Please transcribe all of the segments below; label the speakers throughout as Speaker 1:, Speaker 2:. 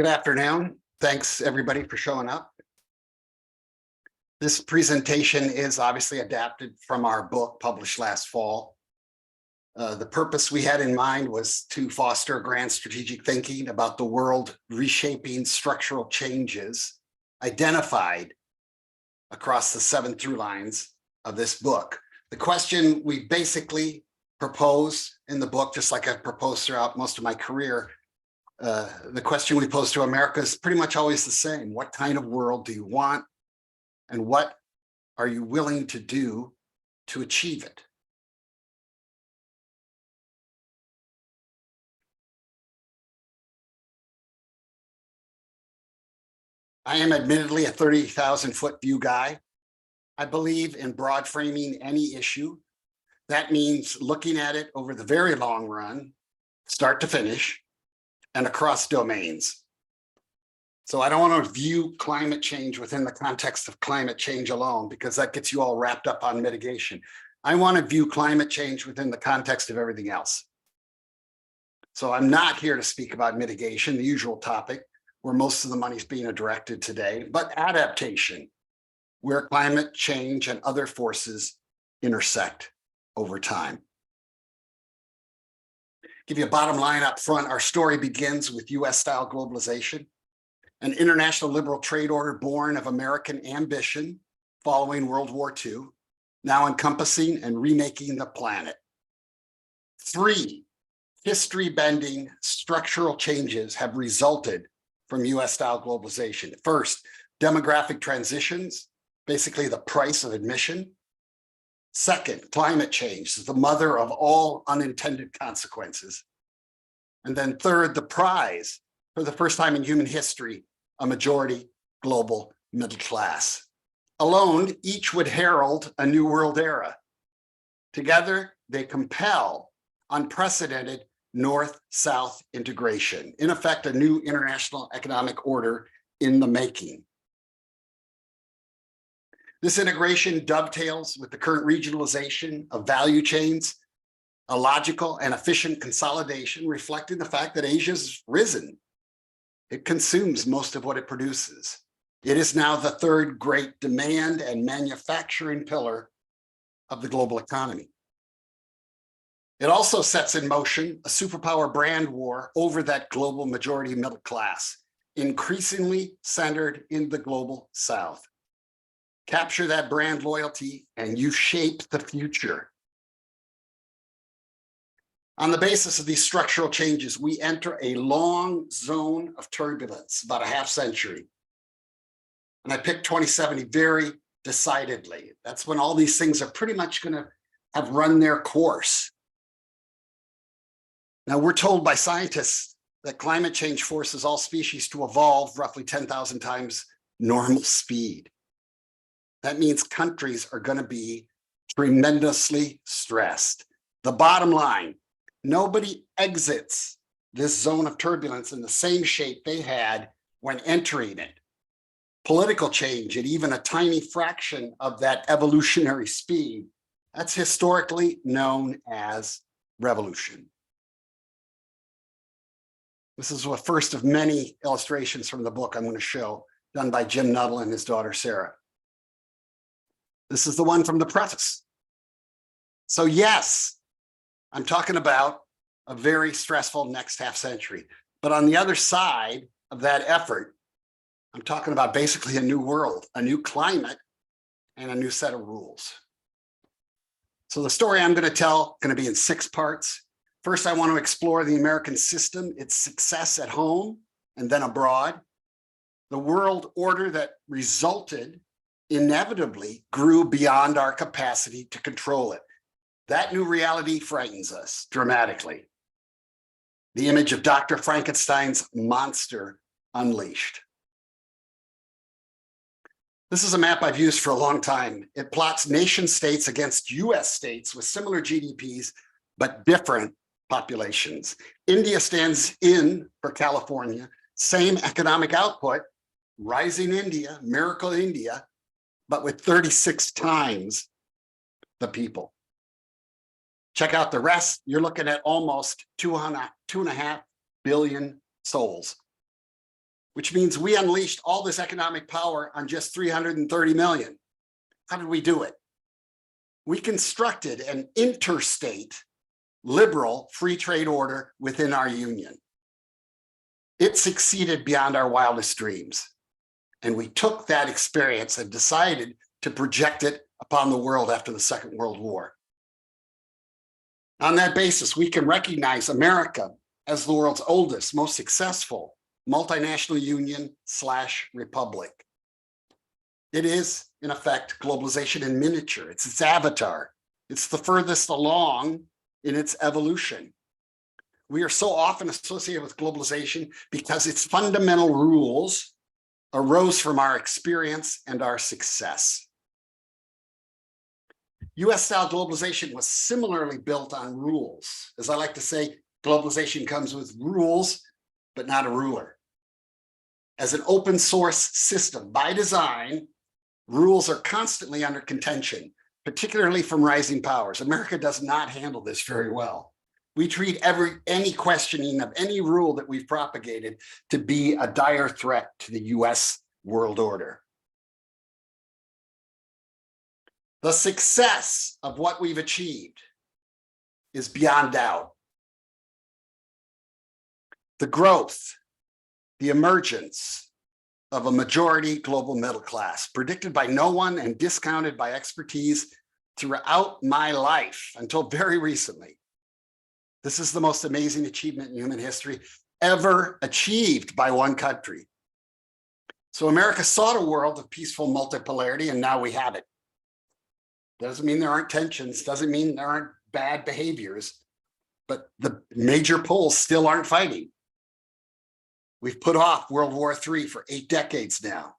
Speaker 1: Good afternoon. Thanks everybody for showing up. This presentation is obviously adapted from our book published last fall. The purpose we had in mind was to foster grand strategic thinking about the world reshaping structural changes identified across the 7 through lines of this book. The question we basically propose in the book, just like I've proposed throughout most of my career, the question we pose to America is pretty much always the same. What kind of world do you want? And what are you willing to do to achieve it? I am admittedly a 30,000-foot view guy. I believe in broad framing any issue. That means looking at it over the very long run, start to finish, and across domains. So I don't want to view climate change within the context of climate change alone, because that gets you all wrapped up on mitigation. I want to view climate change within the context of everything else. So I'm not here to speak about mitigation, the usual topic, where most of the money is being directed today, but adaptation, where climate change and other forces intersect over time. Give you a bottom line up front. Our story begins with US-style globalization, an international liberal trade order born of American ambition following World War II, now encompassing and remaking the planet. 3 history-bending structural changes have resulted from US-style globalization. First, demographic transitions, basically the price of admission. Second, climate change is the mother of all unintended consequences. And then third, the prize, for the first time in human history, a majority global middle class. Alone, each would herald a new world era. Together, they compel unprecedented North-South integration, in effect, a new international economic order in the making. This integration dovetails with the current regionalization of value chains, a logical and efficient consolidation reflecting the fact that Asia's risen. It consumes most of what it produces. It is now the 3rd great demand and manufacturing pillar of the global economy. It also sets in motion a superpower brand war over that global majority middle class, increasingly centered in the global South. Capture that brand loyalty and you shape the future. On the basis of these structural changes, we enter a long zone of turbulence, about a half century. And I picked 2070 very decidedly. That's when all these things are pretty much going to have run their course. Now, we're told by scientists that climate change forces all species to evolve roughly 10,000 times normal speed. That means countries are going to be tremendously stressed. The bottom line, nobody exits this zone of turbulence in the same shape they had when entering it. Political change at even a tiny fraction of that evolutionary speed, that's historically known as revolution. This is the first of many illustrations from the book I'm going to show, done by Jim Nuttall and his daughter, Sarah. This is the one from the preface. So yes, I'm talking about a very stressful next half century. But on the other side of that effort, I'm talking about basically a new world, a new climate, and a new set of rules. So the story I'm going to tell is going to be in 6 parts. First, I want to explore the American system, its success at home and then abroad. The world order that resulted inevitably grew beyond our capacity to control it. That new reality frightens us dramatically. The image of Dr. Frankenstein's monster unleashed. This is a map I've used for a long time. It plots nation states against US states with similar GDPs, but different populations. India stands in for California, same economic output, rising India, miracle India, but with 36 times the people. Check out the rest. You're looking at almost 2.5 billion souls. which means we unleashed all this economic power on just 330 million. How did we do it? We constructed an interstate liberal free trade order within our union. It succeeded beyond our wildest dreams. And we took that experience and decided to project it upon the world after the Second World War. On that basis, we can recognize America as the world's oldest, most successful multinational union / republic. It is, in effect, globalization in miniature. It's its avatar. It's the furthest along in its evolution. We are so often associated with globalization because its fundamental rules arose from our experience and our success. US-style globalization was similarly built on rules. As I like to say, globalization comes with rules, but not a ruler. As an open source system by design, rules are constantly under contention, particularly from rising powers. America does not handle this very well. We treat any questioning of any rule that we've propagated to be a dire threat to the US world order. The success of what we've achieved is beyond doubt. The growth, the emergence of a majority global middle class, predicted by no one and discounted by expertise throughout my life until very recently. This is the most amazing achievement in human history ever achieved by one country. So America sought a world of peaceful multipolarity, and now we have it. Doesn't mean there aren't tensions, doesn't mean there aren't bad behaviors, but the major poles still aren't fighting. We've put off World War III for 8 decades now.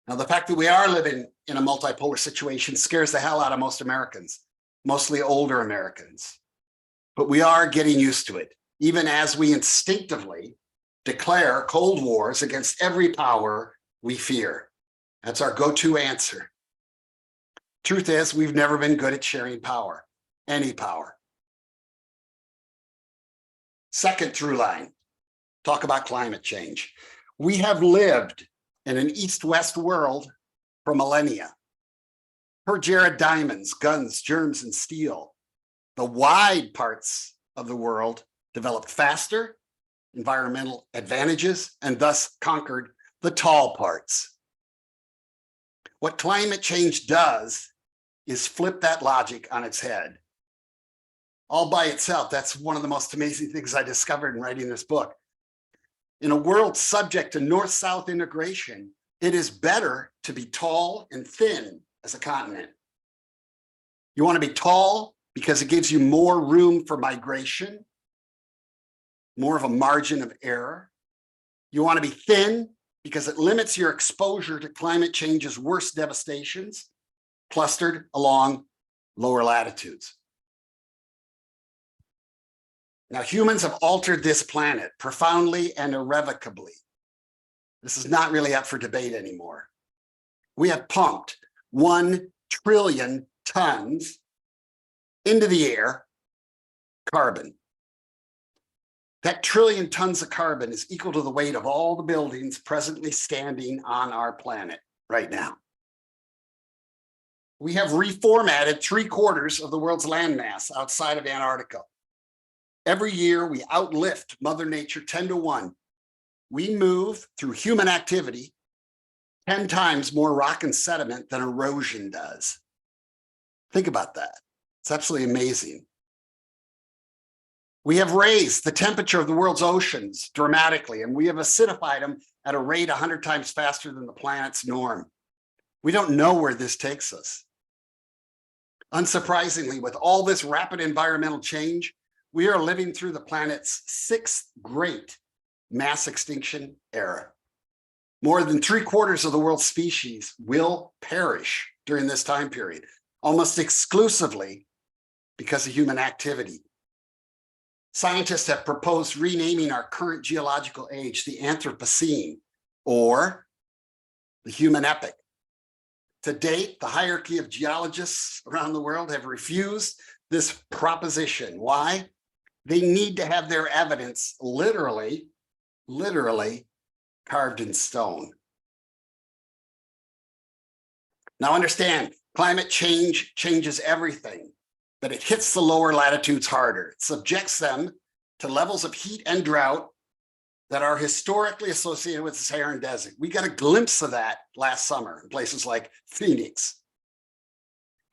Speaker 1: Now, the fact that we are living in a multipolar situation scares the hell out of most Americans, mostly older Americans. But we are getting used to it, even as we instinctively declare cold wars against every power we fear. That's our go-to answer. Truth is, we've never been good at sharing power, any power. Second through line, talk about climate change. We have lived in an east-west world for millennia. Per Jared Diamond's Guns, Germs, and Steel, the wide parts of the world developed faster, environmental advantages, and thus conquered the tall parts. What climate change does is flip that logic on its head. All by itself, that's one of the most amazing things I discovered in writing this book. In a world subject to north-south integration, it is better to be tall and thin as a continent. You want to be tall because it gives you more room for migration, more of a margin of error. You want to be thin because it limits your exposure to climate change's worst devastations, clustered along lower latitudes. Now, humans have altered this planet profoundly and irrevocably. This is not really up for debate anymore. We have pumped 1 trillion tons into the air, carbon. That trillion tons of carbon is equal to the weight of all the buildings presently standing on our planet right now. We have reformatted 3/4 of the world's landmass outside of Antarctica. Every year we outlift Mother Nature 10 to 1. We move through human activity 10 times more rock and sediment than erosion does. Think about that. It's absolutely amazing. We have raised the temperature of the world's oceans dramatically, and we have acidified them at a rate 100 times faster than the planet's norm. We don't know where this takes us. Unsurprisingly, with all this rapid environmental change, we are living through the planet's 6th great mass extinction era. More than 3/4 of the world's species will perish during this time period, almost exclusively because of human activity. Scientists have proposed renaming our current geological age the Anthropocene, or the human epoch. To date, the hierarchy of geologists around the world have refused this proposition. Why? They need to have their evidence literally literally carved in stone. Now understand, climate change changes everything, but it hits the lower latitudes harder. It subjects them to levels of heat and drought that are historically associated with the Saharan Desert. We got a glimpse of that last summer in places like Phoenix.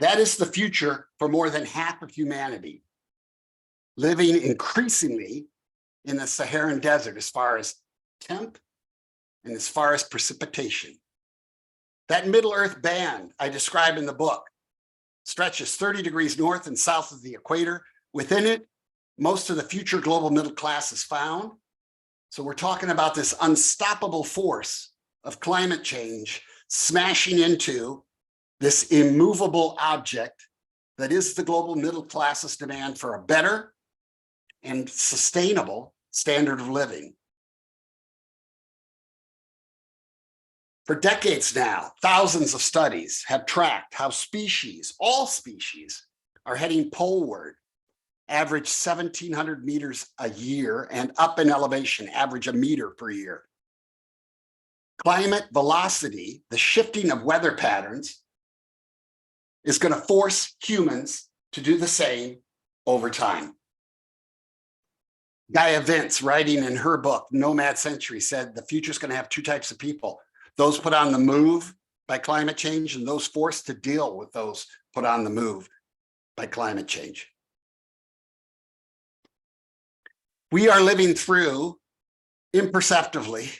Speaker 1: That is the future for more than half of humanity, living increasingly in the Saharan Desert as far as temp and as far as precipitation. That Middle Earth band I describe in the book stretches 30 degrees north and south of the equator. Within it, most of the future global middle class is found. So we're talking about this unstoppable force of climate change smashing into this immovable object that is the global middle class's demand for a better and sustainable standard of living. For decades now, thousands of studies have tracked how all species, are heading poleward, average 1,700 meters a year, and up in elevation, average a meter per year. Climate velocity, the shifting of weather patterns, is going to force humans to do the same over time. Gaia Vince, writing in her book, Nomad Century, said the future is going to have two types of people: those put on the move by climate change and those forced to deal with those put on the move by climate change. We are living through, imperceptibly,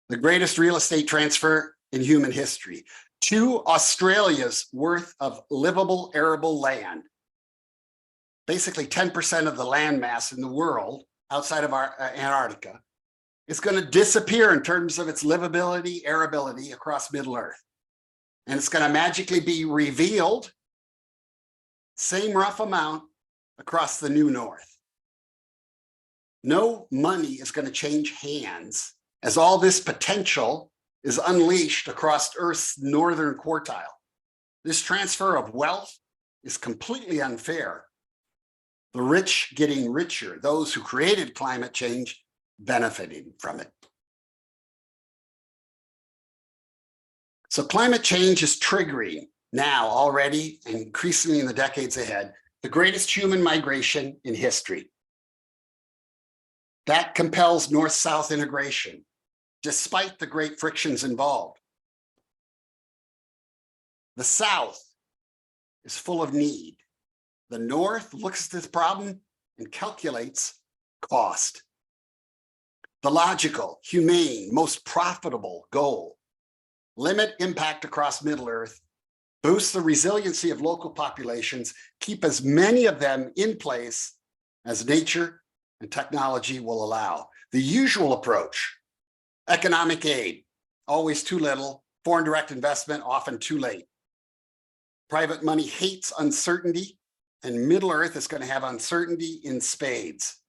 Speaker 1: the greatest real estate transfer in human history. 2 Australia's worth of livable, arable land, basically 10% of the land mass in the world outside of our Antarctica, is going to disappear in terms of its livability, arability across Middle Earth. And it's going to magically be revealed, same rough amount, across the new North. No money is going to change hands as all this potential is unleashed across Earth's northern quartile. This transfer of wealth is completely unfair. The rich getting richer, those who created climate change benefiting from it. So climate change is triggering now already, and increasingly in the decades ahead, the greatest human migration in history. That compels north-south integration, despite the great frictions involved. The South is full of need. The North looks at this problem and calculates cost. The logical, humane, most profitable goal: limit impact across Middle Earth, boost the resiliency of local populations, keep as many of them in place as nature and technology will allow. The usual approach: economic aid, always too little; foreign direct investment, often too late. Private money hates uncertainty, and Middle Earth is going to have uncertainty in spades.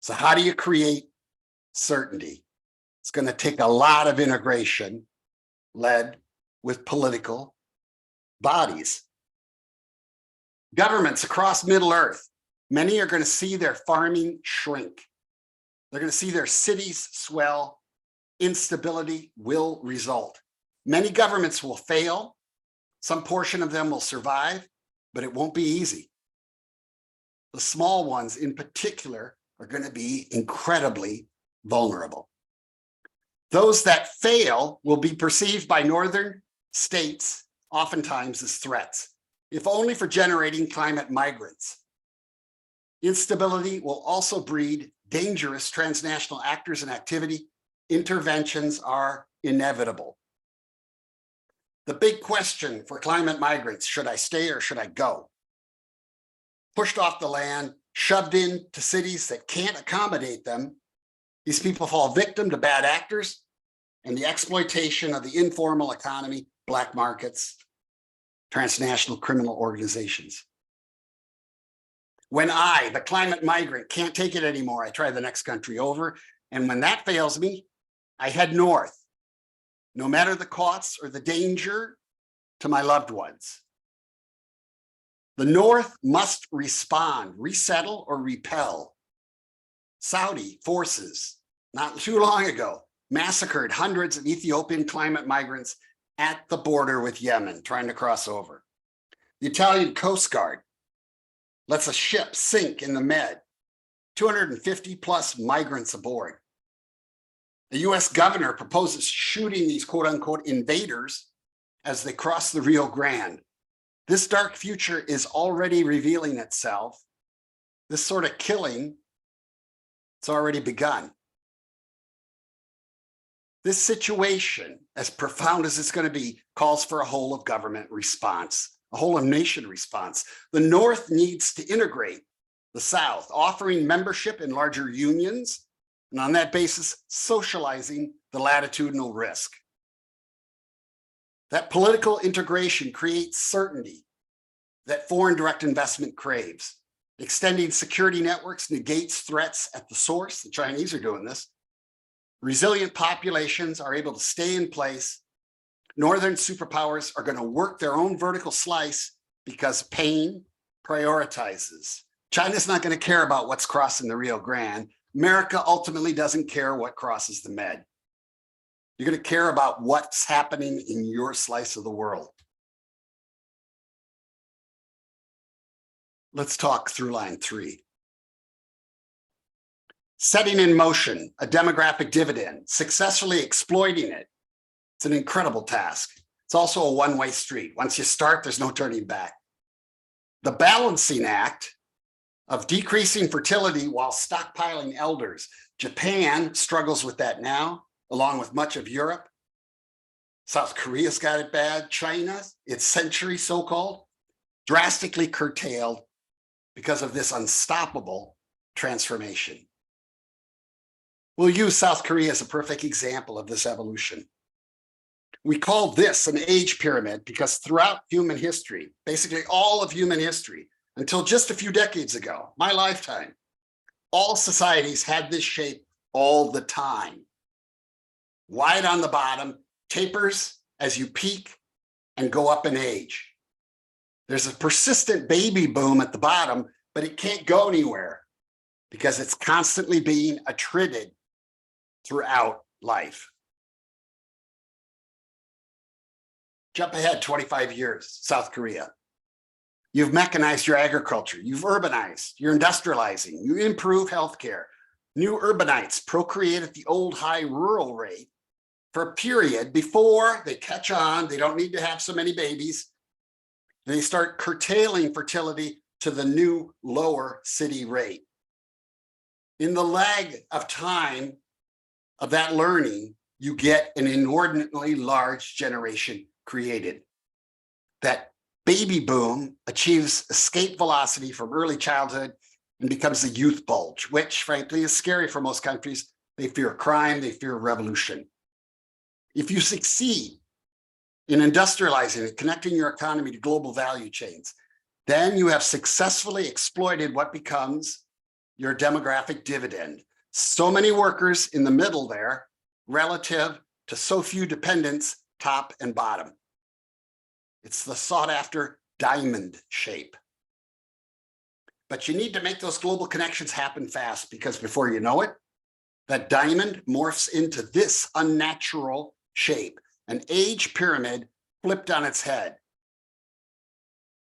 Speaker 1: So how do you create certainty? It's going to take a lot of integration led with political bodies. Governments across Middle Earth, many are going to see their farming shrink. They're going to see their cities swell. Instability will result. Many governments will fail. Some portion of them will survive, but it won't be easy. The small ones in particular are going to be incredibly vulnerable. Those that fail will be perceived by northern states oftentimes as threats, if only for generating climate migrants. Instability will also breed dangerous transnational actors and activity. Interventions are inevitable. The big question for climate migrants: should I stay or should I go? Pushed off the land, shoved into cities that can't accommodate them, these people fall victim to bad actors and the exploitation of the informal economy, black markets, transnational criminal organizations. When I, the climate migrant, can't take it anymore, I try the next country over. And when that fails me, I head north, no matter the costs or the danger to my loved ones. The North must respond, resettle or repel Saudi forces not too long ago, massacred hundreds of Ethiopian climate migrants at the border with Yemen trying to cross over. The Italian Coast Guard lets a ship sink in the Med, 250 plus migrants aboard. The US governor proposes shooting these quote unquote invaders as they cross the Rio Grande. This dark future is already revealing itself. This sort of killing, it's already begun. This situation, as profound as it's going to be, calls for a whole of government response, a whole of nation response. The North needs to integrate the South, offering membership in larger unions, and on that basis, socializing the latitudinal risk. That political integration creates certainty that foreign direct investment craves. Extending security networks negates threats at the source. The Chinese are doing this. Resilient populations are able to stay in place. Northern superpowers are going to work their own vertical slice because pain prioritizes. China's not going to care about what's crossing the Rio Grande. America ultimately doesn't care what crosses the Med. You're going to care about what's happening in your slice of the world. Let's talk through line 3. Setting in motion a demographic dividend, successfully exploiting it. It's an incredible task. It's also a one-way street. Once you start, there's no turning back. The balancing act of decreasing fertility while stockpiling elders. Japan struggles with that now, along with much of Europe. South Korea's got it bad. China, its century so-called, drastically curtailed because of this unstoppable transformation. We'll use South Korea as a perfect example of this evolution. We call this an age pyramid because throughout human history, basically all of human history, until just a few decades ago, my lifetime, all societies had this shape all the time. Wide on the bottom, tapers as you peak and go up in age. There's a persistent baby boom at the bottom, but it can't go anywhere because it's constantly being attrited throughout life. Jump ahead 25 years, South Korea. You've mechanized your agriculture, you've urbanized, you're industrializing, you improve healthcare. New urbanites procreate at the old high rural rate for a period before they catch on, they don't need to have so many babies. They start curtailing fertility to the new lower city rate. In the lag of time of that learning, you get an inordinately large generation created. That baby boom achieves escape velocity from early childhood and becomes a youth bulge, which frankly is scary for most countries. They fear crime, they fear revolution. If you succeed in industrializing and connecting your economy to global value chains, then you have successfully exploited what becomes your demographic dividend. So many workers in the middle there relative to so few dependents, top and bottom. It's the sought after diamond shape. But you need to make those global connections happen fast because before you know it, that diamond morphs into this unnatural shape, an age pyramid flipped on its head.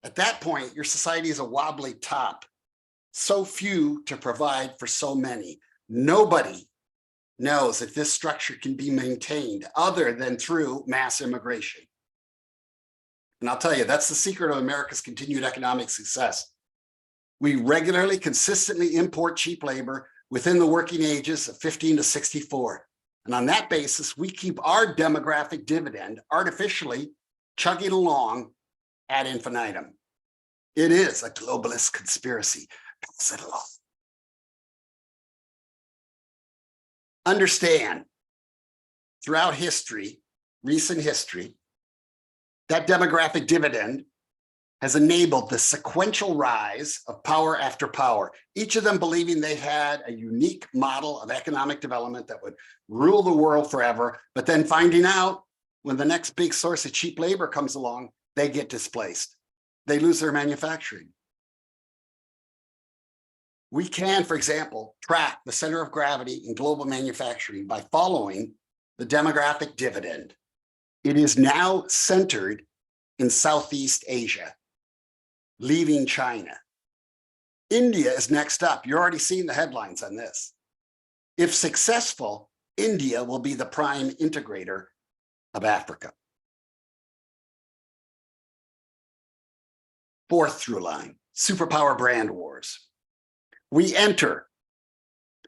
Speaker 1: At that point, your society is a wobbly top, so few to provide for so many. Nobody knows if this structure can be maintained other than through mass immigration. And I'll tell you, that's the secret of America's continued economic success. We regularly, consistently import cheap labor within the working ages of 15 to 64. And on that basis, we keep our demographic dividend artificially chugging along ad infinitum. It is a globalist conspiracy. Pass it along. Understand, throughout history, recent history, that demographic dividend has enabled the sequential rise of power after power, each of them believing they had a unique model of economic development that would rule the world forever, but then finding out when the next big source of cheap labor comes along, they get displaced. They lose their manufacturing. We can, for example, track the center of gravity in global manufacturing by following the demographic dividend. It is now centered in Southeast Asia, leaving China. India is next up. You're already seeing the headlines on this. If successful, India will be the prime integrator of Africa. Fourth through line, superpower brand wars. We enter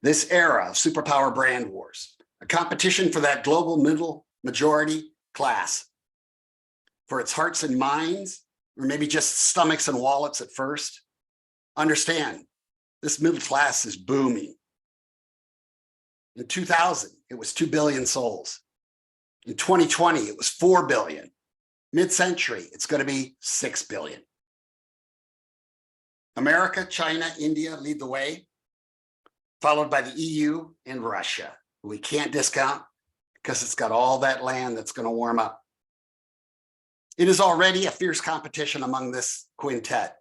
Speaker 1: this era of superpower brand wars, a competition for that global middle majority class, for its hearts and minds, or maybe just stomachs and wallets at first. Understand, this middle class is booming. In 2000, it was 2 billion souls. In 2020, it was 4 billion. Mid-century, it's going to be 6 billion. America, China, India lead the way, followed by the EU and Russia, who we can't discount because it's got all that land that's going to warm up. It is already a fierce competition among this quintet.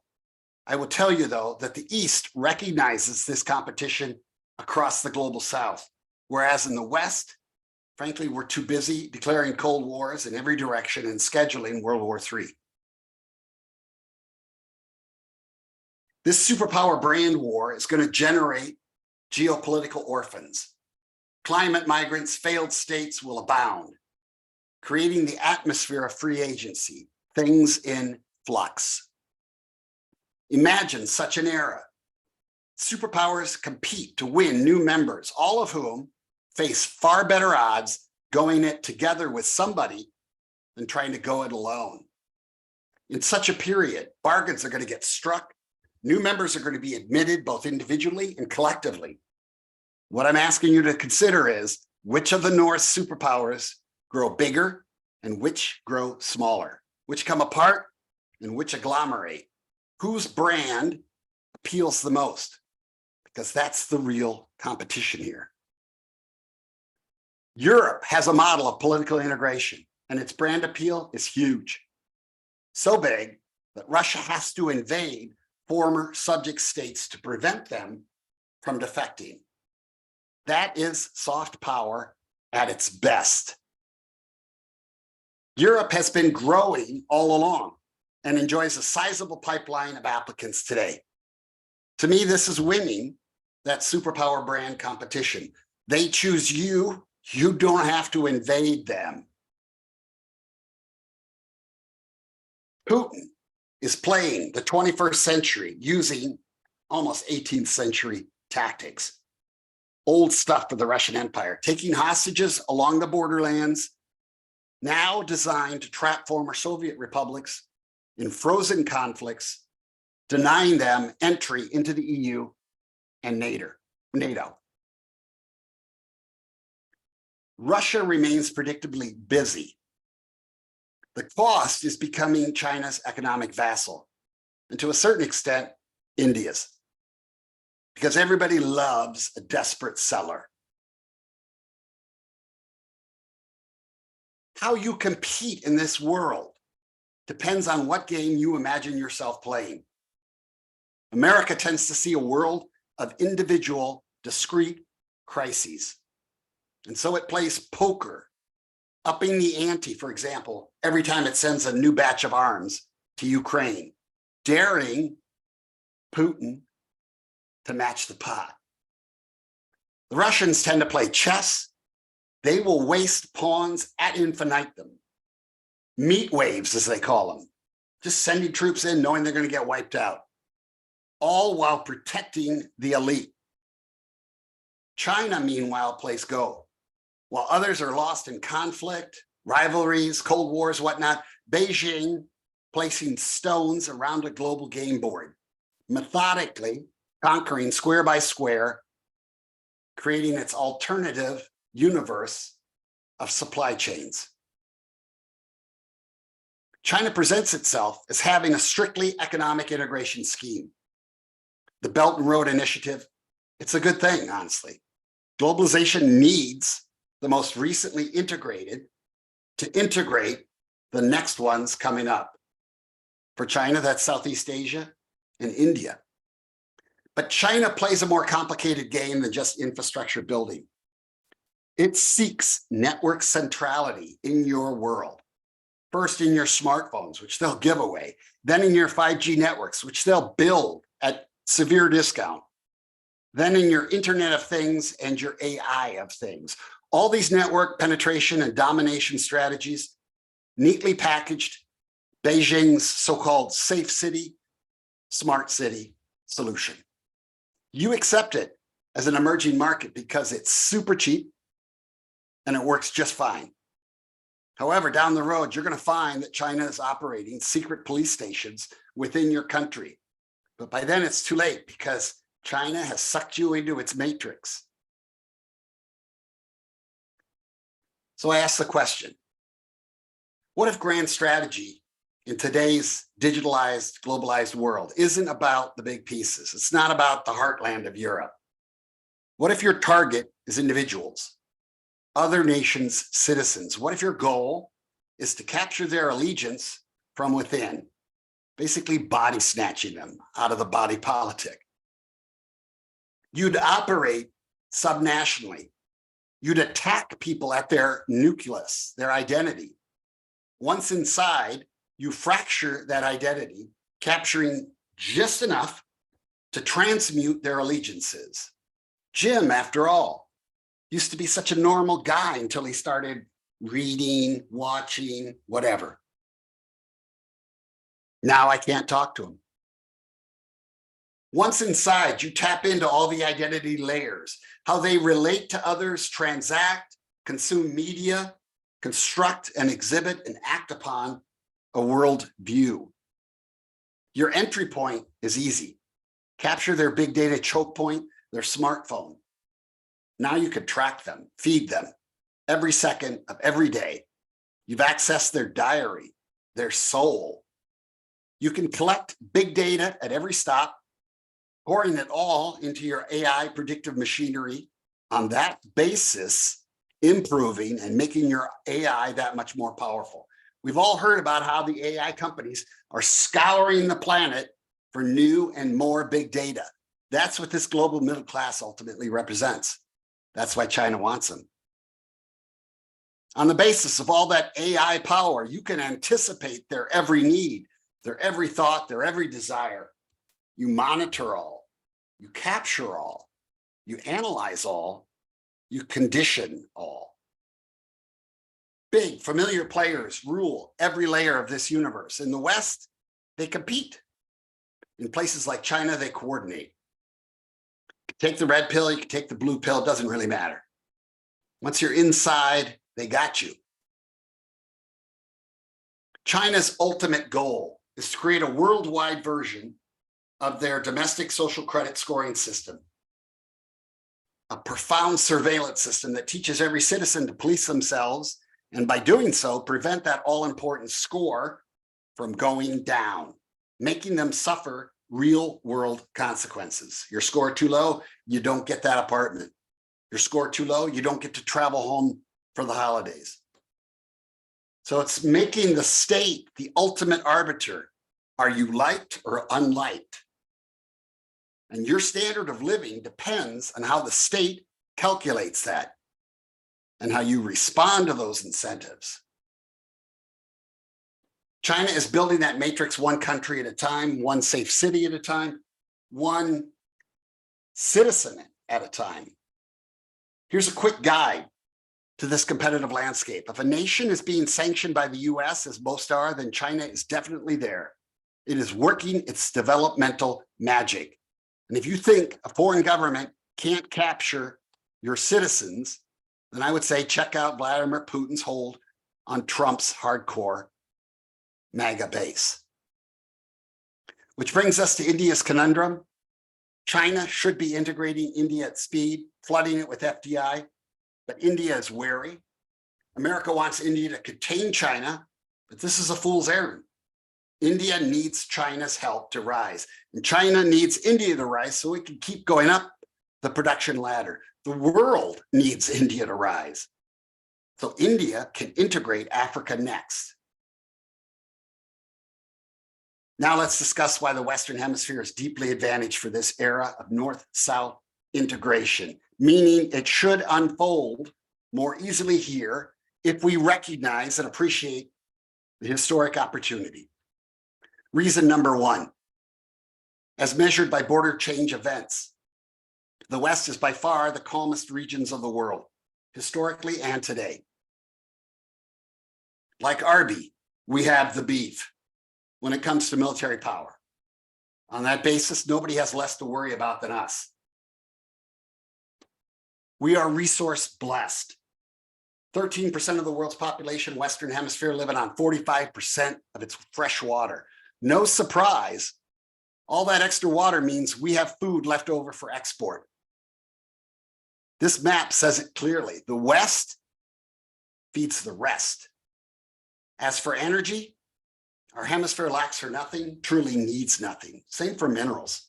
Speaker 1: I will tell you, though, that the East recognizes this competition across the global South, whereas in the West, frankly, we're too busy declaring Cold Wars in every direction and scheduling World War III. This superpower brand war is going to generate geopolitical orphans. Climate migrants, failed states will abound, creating the atmosphere of free agency, things in flux. Imagine such an era. Superpowers compete to win new members, all of whom face far better odds going it together with somebody than trying to go it alone. In such a period, bargains are going to get struck. New members are going to be admitted both individually and collectively. What I'm asking you to consider is which of the North's superpowers grow bigger and which grow smaller, which come apart and which agglomerate, whose brand appeals the most, because that's the real competition here. Europe has a model of political integration, and its brand appeal is huge. So big that Russia has to invade former subject states to prevent them from defecting. That is soft power at its best. Europe has been growing all along and enjoys a sizable pipeline of applicants today. To me, this is winning that superpower brand competition. They choose you. You don't have to invade them. Putin is playing the 21st century using almost 18th century tactics. Old stuff for the Russian Empire, taking hostages along the borderlands, now designed to trap former Soviet republics in frozen conflicts, denying them entry into the EU and NATO. Russia remains predictably busy. The cost is becoming China's economic vassal, and to a certain extent, India's, because everybody loves a desperate seller. How you compete in this world depends on what game you imagine yourself playing. America tends to see a world of individual, discrete crises. And so it plays poker, upping the ante, for example, every time it sends a new batch of arms to Ukraine, daring Putin to match the pot. The Russians tend to play chess. They will waste pawns ad infinitum, meat waves, as they call them, just sending troops in knowing they're going to get wiped out, all while protecting the elite. China, meanwhile, plays go. While others are lost in conflict, rivalries, Cold Wars, whatnot, Beijing placing stones around a global game board, methodically conquering square by square, creating its alternative universe of supply chains. China presents itself as having a strictly economic integration scheme. The Belt and Road Initiative, it's a good thing, honestly. Globalization needs the most recently integrated to integrate the next ones coming up. For China, that's Southeast Asia and India. But China plays a more complicated game than just infrastructure building. It seeks network centrality in your world. First in your smartphones, which they'll give away, then in your 5G networks, which they'll build at severe discount, then in your Internet of Things and your AI of Things. All these network penetration and domination strategies, neatly packaged Beijing's so-called safe city, smart city solution. You accept it as an emerging market because it's super cheap and it works just fine. However, down the road, you're going to find that China is operating secret police stations within your country. But by then it's too late because China has sucked you into its matrix. So I ask the question, what if grand strategy in today's digitalized, globalized world isn't about the big pieces? It's not about the heartland of Europe. What if your target is individuals, other nations' citizens? What if your goal is to capture their allegiance from within, basically body snatching them out of the body politic? You'd operate subnationally. You'd attack people at their nucleus, their identity. Once inside, you fracture that identity, capturing just enough to transmute their allegiances. Jim, after all, used to be such a normal guy until he started reading, watching, whatever. Now I can't talk to him. Once inside, you tap into all the identity layers, how they relate to others, transact, consume media, construct and exhibit and act upon a world view. Your entry point is easy. Capture their big data choke point, their smartphone. Now you can track them, feed them every second of every day. You've accessed their diary, their soul. You can collect big data at every stop, pouring it all into your AI predictive machinery. On that basis, improving and making your AI that much more powerful. We've all heard about how the AI companies are scouring the planet for new and more big data. That's what this global middle class ultimately represents. That's why China wants them. On the basis of all that AI power, you can anticipate their every need, their every thought, their every desire. You monitor all, you capture all, you analyze all, you condition all. Big familiar players rule every layer of this universe. In the West, they compete. In places like China, they coordinate. Take the red pill, you can take the blue pill, it doesn't really matter. Once you're inside, they got you. China's ultimate goal is to create a worldwide version of their domestic social credit scoring system, a profound surveillance system that teaches every citizen to police themselves, and by doing so, prevent that all-important score from going down, making them suffer real-world consequences. Your score too low, you don't get that apartment. Your score too low, you don't get to travel home for the holidays. So it's making the state the ultimate arbiter. Are you liked or unliked? And your standard of living depends on how the state calculates that and how you respond to those incentives. China is building that matrix one country at a time, one safe city at a time, one citizen at a time. Here's a quick guide to this competitive landscape. If a nation is being sanctioned by the US, as most are, then China is definitely there. It is working its developmental magic. And if you think a foreign government can't capture your citizens, then I would say check out Vladimir Putin's hold on Trump's hardcore MAGA base. Which brings us to India's conundrum. China should be integrating India at speed, flooding it with FDI, but India is wary. America wants India to contain China, but this is a fool's errand. India needs China's help to rise, and China needs India to rise so we can keep going up the production ladder. The world needs India to rise, so India can integrate Africa next. Now let's discuss why the Western Hemisphere is deeply advantaged for this era of North-South integration, meaning it should unfold more easily here if we recognize and appreciate the historic opportunity. Reason number one, as measured by border change events, the West is by far the calmest regions of the world, historically and today. Like Arby, we have the beef when it comes to military power. On that basis, nobody has less to worry about than us. We are resource blessed. 13% of the world's population, Western Hemisphere, living on 45% of its fresh water. No surprise, all that extra water means we have food left over for export. This map says it clearly. The West feeds the rest. As for energy, our hemisphere lacks for nothing, truly needs nothing. Same for minerals.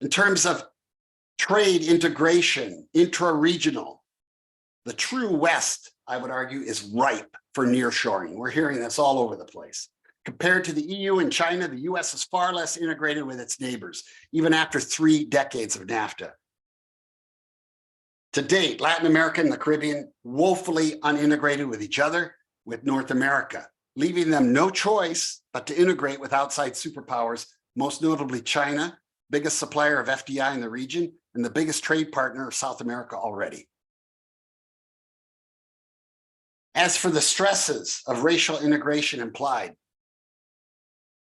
Speaker 1: In terms of trade integration, intra-regional, the true West, I would argue, is ripe for nearshoring. We're hearing this all over the place. Compared to the EU and China, the US is far less integrated with its neighbors, even after 3 decades of NAFTA. To date, Latin America and the Caribbean woefully unintegrated with each other, with North America, leaving them no choice but to integrate with outside superpowers, most notably China, biggest supplier of FDI in the region, and the biggest trade partner of South America already. As for the stresses of racial integration implied,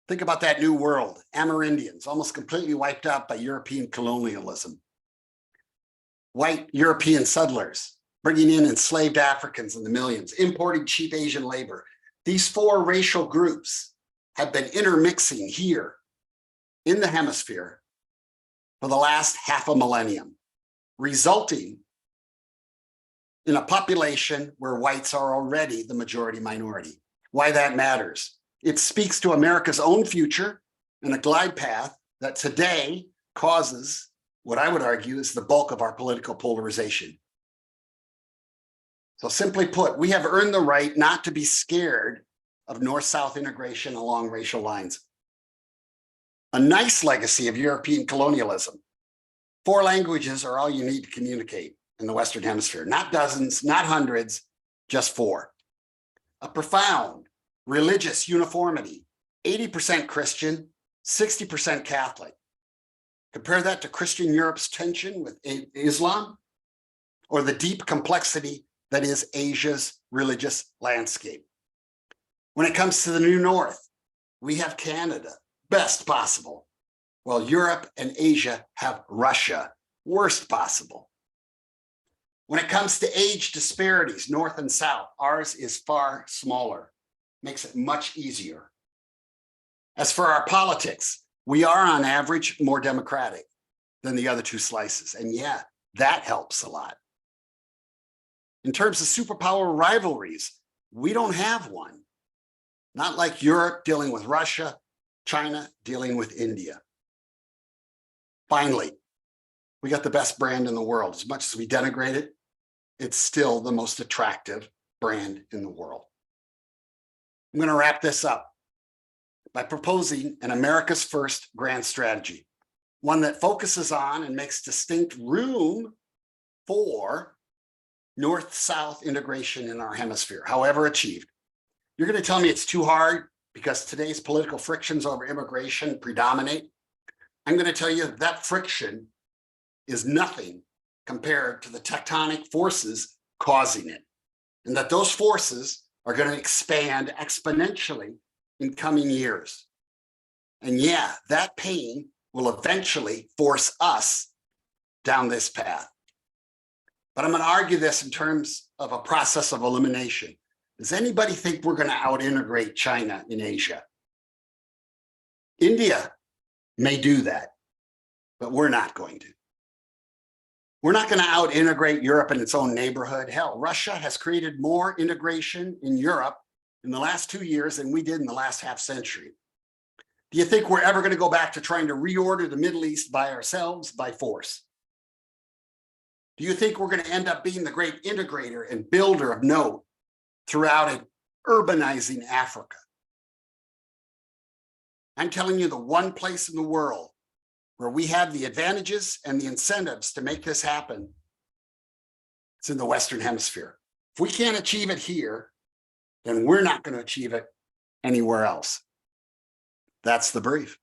Speaker 1: think about that new world, Amerindians, almost completely wiped out by European colonialism. White European settlers, bringing in enslaved Africans in the millions, importing cheap Asian labor. These 4 racial groups have been intermixing here in the hemisphere for the last half a millennium, resulting in a population where whites are already the majority minority. Why that matters? It speaks to America's own future and a glide path that today causes what I would argue is the bulk of our political polarization. So simply put, we have earned the right not to be scared of North-South integration along racial lines. A nice legacy of European colonialism. 4 languages are all you need to communicate in the Western Hemisphere, not dozens, not hundreds, just 4. A profound religious uniformity, 80% Christian, 60% Catholic. Compare that to Christian Europe's tension with Islam, or the deep complexity that is Asia's religious landscape. When it comes to the New North, we have Canada, best possible, while Europe and Asia have Russia, worst possible. When it comes to age disparities, North and South, ours is far smaller, makes it much easier. As for our politics, we are on average more democratic than the other 2 slices. And yeah, that helps a lot. In terms of superpower rivalries, we don't have one. Not like Europe dealing with Russia, China dealing with India. Finally, we got the best brand in the world. As much as we denigrate it, it's still the most attractive brand in the world. I'm going to wrap this up by proposing an America's First grand strategy, one that focuses on and makes distinct room for North-South integration in our hemisphere, however achieved. You're going to tell me it's too hard because today's political frictions over immigration predominate. I'm going to tell you that friction is nothing compared to the tectonic forces causing it, and that those forces are going to expand exponentially in coming years. And yeah, that pain will eventually force us down this path. But I'm going to argue this in terms of a process of elimination. Does anybody think we're going to out-integrate China in Asia? India may do that, but we're not going to. We're not going to out-integrate Europe in its own neighborhood. Hell, Russia has created more integration in Europe in the last 2 years than we did in the last half century. Do you think we're ever going to go back to trying to reorder the Middle East by ourselves, by force? Do you think we're going to end up being the great integrator and builder of note throughout urbanizing Africa? I'm telling you, the one place in the world where we have the advantages and the incentives to make this happen, it's in the Western Hemisphere. If we can't achieve it here, then we're not going to achieve it anywhere else. That's the brief.